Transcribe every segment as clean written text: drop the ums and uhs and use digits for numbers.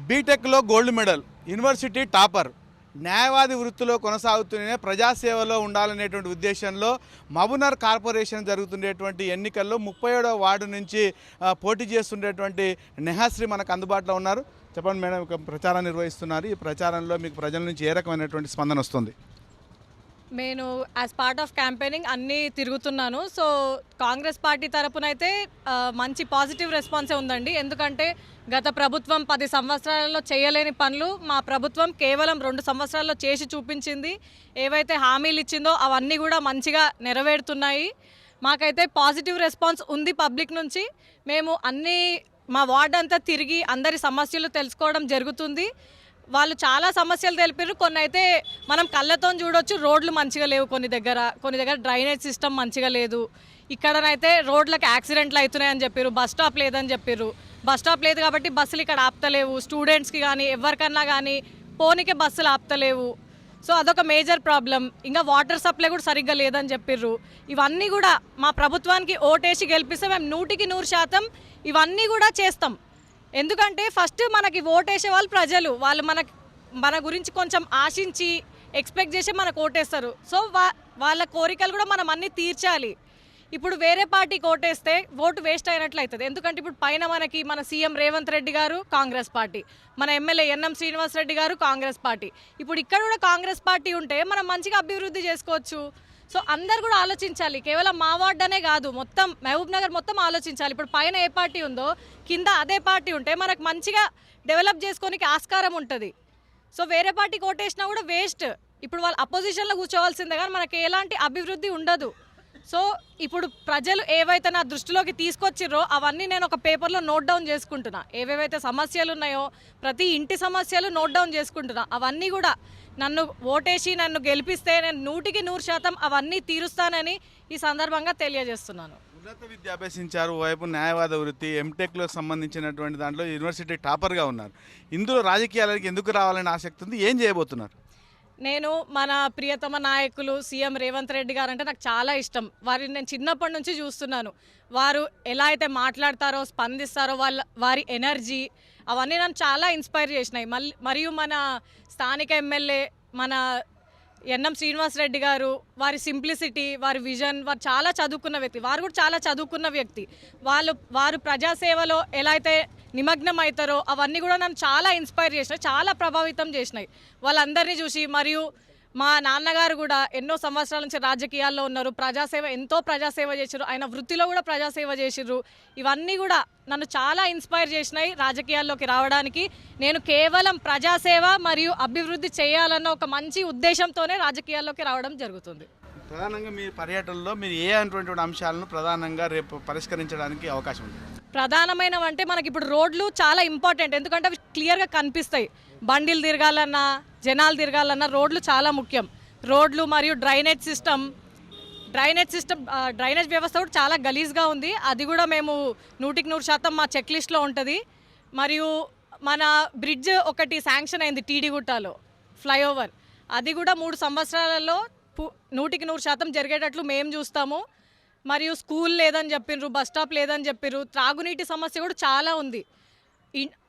బీటెక్లో gold medal, university topper, న్యాయవాది వృత్తిలో కొనసాగుతూనే ప్రజాసేవలో ఉండాలనేటువంటి ఉద్దేశంలో మహబూబ్నగర్ కార్పొరేషన్ జరుగుతుండేటువంటి ఎన్నికల్లో 37వ వార్డు నుంచి పోటీ చేస్తుండేటువంటి నెహాశ్రీ మనకు అందుబాటులో ఉన్నారు. చెప్పండి మేడం, ఒక ప్రచారం నిర్వహిస్తున్నారు. ఈ ప్రచారంలో మీకు ప్రజల నుంచి ఏ రకమైనటువంటి స్పందన వస్తుంది? నేను యాజ్ పార్ట్ ఆఫ్ క్యాంపెయినింగ్ అన్నీ తిరుగుతున్నాను. సో కాంగ్రెస్ పార్టీ తరపునైతే మంచి పాజిటివ్ రెస్పాన్సే ఉందండి. ఎందుకంటే గత ప్రభుత్వం 10 సంవత్సరాలలో చేయలేని పనులు మా ప్రభుత్వం కేవలం 2 సంవత్సరాల్లో చేసి చూపించింది. ఏవైతే హామీలు ఇచ్చిందో అవన్నీ కూడా మంచిగా నెరవేరుతున్నాయి. మాకైతే పాజిటివ్ రెస్పాన్స్ ఉంది పబ్లిక్ నుంచి. మేము మా వార్డు అంతా తిరిగి అందరి సమస్యలు తెలుసుకోవడం జరుగుతుంది. వాళ్ళు చాలా సమస్యలు తెలిపారు. కొన్ని అయితే మనం కళ్ళతో చూడొచ్చు, రోడ్లు మంచిగా లేవు, కొన్ని దగ్గర డ్రైనేజ్ సిస్టమ్ మంచిగా లేదు. ఇక్కడనైతే రోడ్లకు యాక్సిడెంట్లు అవుతున్నాయని చెప్పారు. బస్ స్టాప్ లేదని చెప్పారు. బస్ స్టాప్ లేదు కాబట్టి బస్సులు ఇక్కడ ఆపుతలేవు. స్టూడెంట్స్కి కానీ ఎవరికన్నా కానీ పోనీకే బస్సులు ఆపుతలేవు. సో అదొక మేజర్ ప్రాబ్లం. ఇంకా వాటర్ సప్లై కూడా సరిగ్గా లేదని చెప్పారు. ఇవన్నీ కూడా మా ప్రభుత్వానికి ఓటేసి గెలిపిస్తే మేము 100% ఇవన్నీ కూడా చేస్తాం. ఎందుకంటే ఫస్ట్ మనకి ఓటేసే వాళ్ళు ప్రజలు. వాళ్ళు మన గురించి కొంచెం ఆశించి ఎక్స్పెక్ట్ చేసి మనకు ఓటేస్తారు. సో వాళ్ళ కోరికలు కూడా మనం అన్నీ తీర్చాలి. ఇప్పుడు వేరే పార్టీకి ఓటేస్తే ఓటు వేస్ట్ అయినట్లు అవుతుంది. ఎందుకంటే ఇప్పుడు పైన మన సీఎం రేవంత్ రెడ్డి గారు కాంగ్రెస్ పార్టీ, మన ఎమ్మెల్యే ఎన్ఎం శ్రీనివాస్ రెడ్డి గారు కాంగ్రెస్ పార్టీ. ఇప్పుడు ఇక్కడ కూడా కాంగ్రెస్ పార్టీ ఉంటే మనం మంచిగా అభివృద్ధి చేసుకోవచ్చు. సో అందరు కూడా ఆలోచించాలి. కేవలం మా వార్డు అనే కాదు, మొత్తం మహబూబ్నగర్ మొత్తం ఆలోచించాలి. ఇప్పుడు పైన ఏ పార్టీ ఉందో కింద అదే పార్టీ ఉంటే మనకు మంచిగా డెవలప్ చేసుకోనికి ఆస్కారం ఉంటుంది. సో వేరే పార్టీకి ఓటేసినా కూడా వేస్ట్. ఇప్పుడు వాళ్ళు అపోజిషన్లో కూర్చోవాల్సిందే కానీ మనకి ఎలాంటి అభివృద్ధి ఉండదు. సో ఇప్పుడు ప్రజలు ఏవైతే నా దృష్టిలోకి తీసుకొచ్చిర్రో అవన్నీ నేను ఒక పేపర్లో నోట్ డౌన్ చేసుకుంటున్నా. ఏవేవైతే సమస్యలు ఉన్నాయో ప్రతి ఇంటి సమస్యలు నోట్ డౌన్ చేసుకుంటున్నా. అవన్నీ కూడా నన్ను ఓటేసి నన్ను గెలిపిస్తే నేను 100% అవన్నీ తీరుస్తానని ఈ సందర్భంగా తెలియజేస్తున్నాను. ఉన్నత విద్య అభ్యసించారు, వైపు న్యాయవాద వృత్తి, ఎంటెక్లో సంబంధించినటువంటి దాంట్లో యూనివర్సిటీ టాపర్గా ఉన్నారు. ఇందులో రాజకీయాలకి ఎందుకు రావాలని ఆసక్తి ఉంది? ఏం చేయబోతున్నారు? నేను మన ప్రియతమ నాయకులు సీఎం రేవంత్ రెడ్డి గారు అంటే నాకు చాలా ఇష్టం. వారిని నేను చిన్నప్పటి నుంచి చూస్తున్నాను. వారు ఎలా అయితే మాట్లాడతారో, స్పందిస్తారో, వారి ఎనర్జీ అవన్నీ నన్ను చాలా ఇన్స్పైర్ చేసినాయి. మరియు మన స్థానిక ఎమ్మెల్యే మన ఎన్ఎం శ్రీనివాస్ రెడ్డి గారు, వారి సింప్లిసిటీ, వారి విజన్, వారు చాలా చదువుకున్న వ్యక్తి. వారు కూడా చాలా చదువుకున్న వ్యక్తి. వారు ప్రజాసేవలో ఎలా అయితే నిమగ్నం అవుతారో అవన్నీ కూడా నన్ను చాలా ఇన్స్పైర్ చేసినాయి, చాలా ప్రభావితం చేసినాయి. వాళ్ళందరినీ చూసి, మరియు మా నాన్నగారు కూడా ఎన్నో సంవత్సరాల నుంచి రాజకీయాల్లో ఉన్నారు. ఎంతో ప్రజాసేవ చేశారు. ఆయన వృత్తిలో కూడా ప్రజాసేవ చేసిర్రు. ఇవన్నీ కూడా నన్ను చాలా ఇన్స్పైర్ చేసినాయి రాజకీయాల్లోకి రావడానికి. నేను కేవలం ప్రజాసేవ మరియు అభివృద్ధి చేయాలన్న ఒక మంచి ఉద్దేశంతోనే రాజకీయాల్లోకి రావడం జరుగుతుంది. ప్రధానంగా మీ పర్యటనలో మీరు ఏ అటువంటి అంశాలను ప్రధానంగా రేపు పరిష్కరించడానికి అవకాశం ఉంది? ప్రధానమైనవి అంటే మనకి ఇప్పుడు రోడ్లు చాలా ఇంపార్టెంట్. ఎందుకంటే అవి క్లియర్గా కనిపిస్తాయి. బండిలు తిరగాలన్నా, జనాలు తిరగాలన్నా రోడ్లు చాలా ముఖ్యం. రోడ్లు మరియు డ్రైనేజ్ సిస్టమ్ డ్రైనేజ్ వ్యవస్థ కూడా చాలా గలీజ్గా ఉంది. అది కూడా మేము 100% మా చెక్ లిస్ట్లో ఉంటుంది. మరియు మన బ్రిడ్జ్ ఒకటి శాంక్షన్ అయింది టీడీగుట్టలో, ఫ్లైఓవర్. అది కూడా 3 సంవత్సరాలలో 100% జరిగేటట్లు మేము చూస్తాము. మరియు స్కూల్ లేదని చెప్పిర్రు, బస్ స్టాప్ లేదని చెప్పిర్రు. త్రాగునీటి సమస్య కూడా చాలా ఉంది.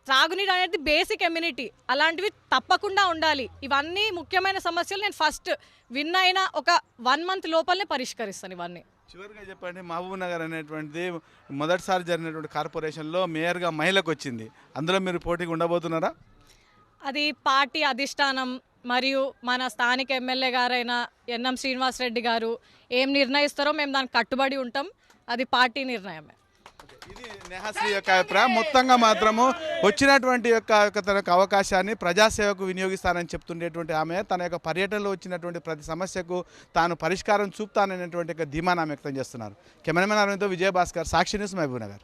త్రాగునీరు అనేది బేసిక్ ఎమ్యూనిటీ, అలాంటివి తప్పకుండా ఉండాలి. ఇవన్నీ ముఖ్యమైన సమస్యలు నేను ఫస్ట్ విన్ అయిన ఒక 1 మంత్ లోపలనే పరిష్కరిస్తాను ఇవన్నీ. చివరిగా చెప్పండి, మహబూబ్నగర్ అనేటువంటిది మొదటిసారి జరిగినటువంటి కార్పొరేషన్లో మేయర్గా మహిళకు వచ్చింది. అందులో మీరు పోటీగా ఉండబోతున్నారా? అది పార్టీ అధిష్టానం మరియు మన స్థానిక ఎమ్మెల్యే గారైన ఎన్ఎం శ్రీనివాస్ రెడ్డి గారు ఏం నిర్ణయిస్తారో మేము దానికి కట్టుబడి ఉంటాం. అది పార్టీ నిర్ణయమే. ఇది నెహాశ్రీ యొక్క అభిప్రాయం. మొత్తంగా మాత్రము వచ్చినటువంటి తన అవకాశాన్ని ప్రజాసేవకు వినియోగిస్తానని చెప్తుండేటువంటి ఆమె తన యొక్క పర్యటనలో వచ్చినటువంటి ప్రతి సమస్యకు తాను పరిష్కారం చూపుతాననేటువంటి ధీమాను వ్యక్తం చేస్తున్నారు. కెమెరామెన్ అరవింద్తో విజయభాస్కర్, సాక్షి న్యూస్, మహబూబ్నగర్.